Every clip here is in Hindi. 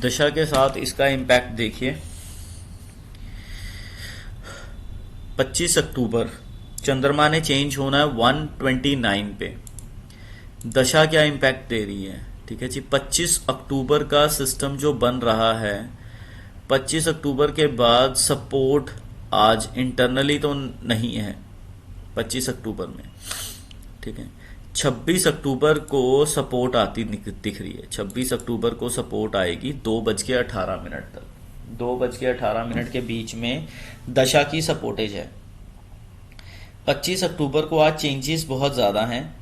दशा के साथ इसका इम्पैक्ट देखिए। 25 अक्टूबर चंद्रमा ने चेंज होना है 129 पे। दशा क्या इम्पैक्ट दे रही है? ठीक है जी, 25 अक्टूबर का सिस्टम जो बन रहा है, 25 अक्टूबर के बाद सपोर्ट आज इंटरनली तो नहीं है 25 अक्टूबर में। ठीक है, 26 अक्टूबर को सपोर्ट आती दिख रही है। 26 अक्टूबर को सपोर्ट आएगी 2:18 तक। 2:18 के बीच में दशा की सपोर्टेज है। 25 अक्टूबर को आज चेंजेस बहुत ज़्यादा हैं।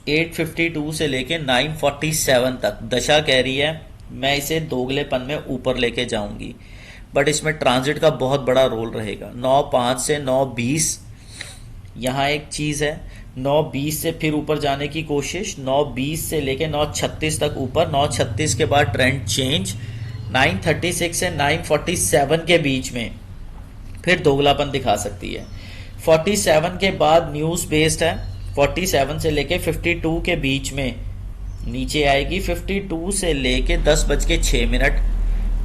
852 से लेके 947 तक दशा कह रही है मैं इसे दोगलेपन में ऊपर लेके जाऊंगी, बट इसमें ट्रांजिट का बहुत बड़ा रोल रहेगा। 9:05 से 9:20 यहाँ एक चीज़ है। 9:20 से फिर ऊपर जाने की कोशिश, 9:20 से लेके 9:36 तक ऊपर। 9:36 के बाद ट्रेंड चेंज। 9:36 से 9:47 के बीच में फिर दोगलापन दिखा सकती है। 47 के बाद न्यूज़ बेस्ड है। 47 से लेके 52 के बीच में नीचे आएगी। 52 से लेके 10:06,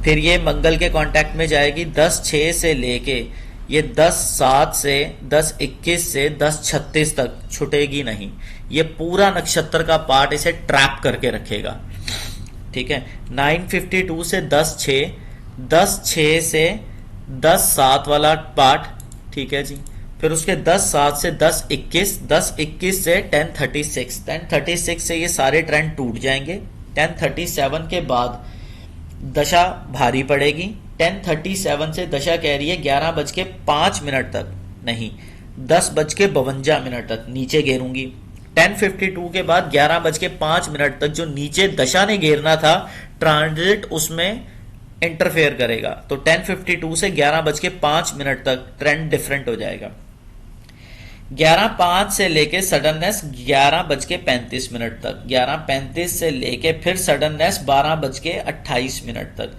फिर ये मंगल के कांटेक्ट में जाएगी 10:06 से लेके ये 10:07 से 10:21 से 10:36 तक छूटेगी नहीं। ये पूरा नक्षत्र का पार्ट इसे ट्रैप करके रखेगा। ठीक है, 9:52 से 10:06, 10:06 से 10:07 वाला पार्ट। ठीक है जी, फिर उसके 10:07 से 10:21, 10:21 से 10:36, 10:36 से ये सारे ट्रेंड टूट जाएंगे। 10:37 के बाद दशा भारी पड़ेगी। 10:37 से दशा कह रही है 11:05 तक नहीं, 10:52 तक नीचे घेरूंगी। 10:52 के बाद 11:05 तक जो नीचे दशा ने घेरना था, ट्रांजिट उसमें इंटरफेयर करेगा। तो 10:52 से 11:05 तक ट्रेंड डिफरेंट हो जाएगा। 11:05 से लेके सडननेस 11:35 तक, 11:35 से लेके फिर सडननेस 12:28 तक।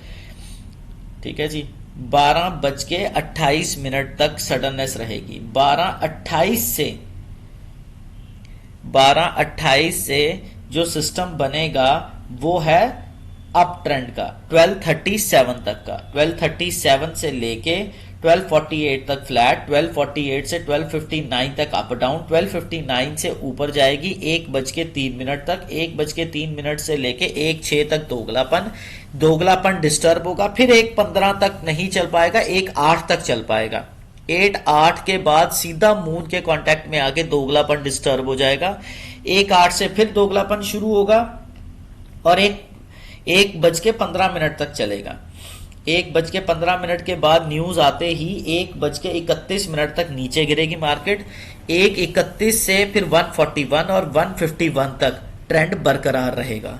ठीक है जी, 12:28 तक सडननेस रहेगी। 12:28 से जो सिस्टम बनेगा वो है अप ट्रेंड का 12:37 तक का। 12:37 से लेके 12:48 तक फ्लैट, 12:48 से 12:59 तक अप डाउन, 12:59 से ऊपर जाएगी 1:03 तक, 1:03 से लेके 1:06 तक दोगलापन डिस्टर्ब होगा। फिर 1:15 तक नहीं चल पाएगा, 1:08 तक चल पाएगा। 8:08 के बाद सीधा मून के कांटेक्ट में आके दोगलापन डिस्टर्ब हो जाएगा। 1:08 से फिर दोगलापन शुरू होगा और 1:15 तक चलेगा। 1:15 के बाद न्यूज आते ही 1:31 तक नीचे गिरेगी मार्केट। 1:31 से फिर 141 और 151 तक ट्रेंड बरकरार रहेगा।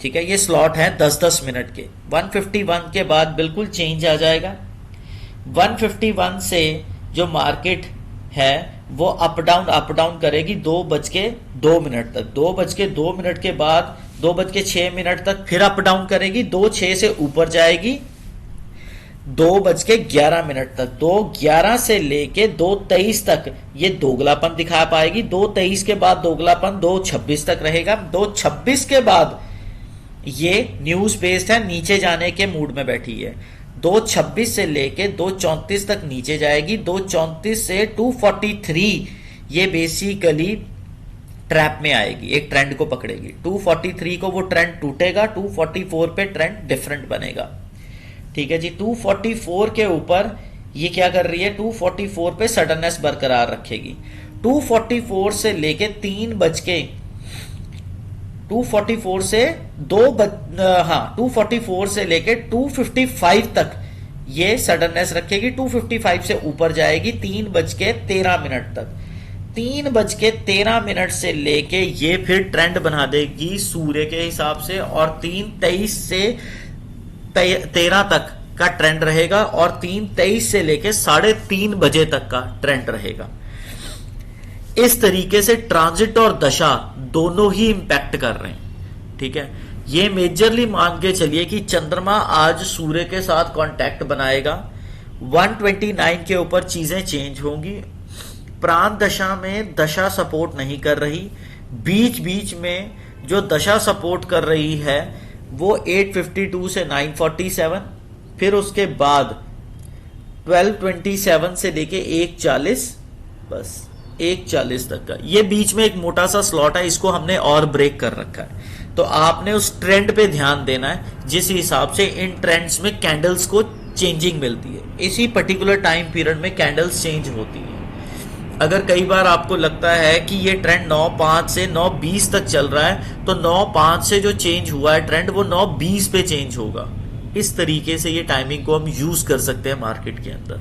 ठीक है, ये स्लॉट है 10-10 मिनट के। 151 के बाद बिल्कुल चेंज आ जाएगा। 151 से जो मार्केट है वो अप डाउन करेगी 2:02 तक। 2:02 के बाद 2:06 तक फिर अप डाउन करेगी, 2:06 से ऊपर जाएगी 2:11 तक। 2:11 से लेके 2:23 तक ये दोगलापन दिखा पाएगी। 2:23 के बाद दोगलापन 2:26 तक रहेगा। 2:26 के बाद ये न्यूज बेस्ड है, नीचे जाने के मूड में बैठी है। 2:26 से लेके 2:34 तक नीचे जाएगी। 2:34 से 2:43 ये बेसिकली ट्रैप में आएगी, एक ट्रेंड को पकड़ेगी। 2:43 को वो ट्रेंड टूटेगा, 2:44 पे ट्रेंड डिफरेंट बनेगा। ठीक है जी, 2:44 के ऊपर ये क्या कर रही है, 2:44 पे सडननेस बरकरार रखेगी। 2:44 से लेके 2:44 से 2:44 से लेके 2:55 तक ये सडननेस रखेगी। 2:55 से ऊपर जाएगी 3:13 तक। 3:13 से लेके ये फिर ट्रेंड बना देगी सूर्य के हिसाब से, और 3:23 से 13 तक का ट्रेंड रहेगा, और 3:23 से लेके 3:30 बजे तक का ट्रेंड रहेगा। इस तरीके से ट्रांजिट और दशा दोनों ही इंपैक्ट कर रहे हैं। ठीक है, ये मेजरली मान के चलिए कि चंद्रमा आज सूर्य के साथ कांटेक्ट बनाएगा। 129 के ऊपर चीजें चेंज होंगी। प्राण दशा में दशा सपोर्ट नहीं कर रही, बीच बीच में जो दशा सपोर्ट कर रही है वो 852 से 947, फिर उसके बाद 1227 से लेके 140, बस 140 तक का ये बीच में एक मोटा सा स्लॉट है, इसको हमने और ब्रेक कर रखा है। तो आपने उस ट्रेंड पे ध्यान देना है जिस हिसाब से इन ट्रेंड्स में कैंडल्स को चेंजिंग मिलती है, इसी पर्टिकुलर टाइम पीरियड में कैंडल्स चेंज होती है। अगर कई बार आपको लगता है कि ये ट्रेंड 9.5 से 9.20 तक चल रहा है, तो 9.5 से जो चेंज हुआ है ट्रेंड वो 9.20 पे चेंज होगा। इस तरीके से ये टाइमिंग को हम यूज कर सकते हैं मार्केट के अंदर।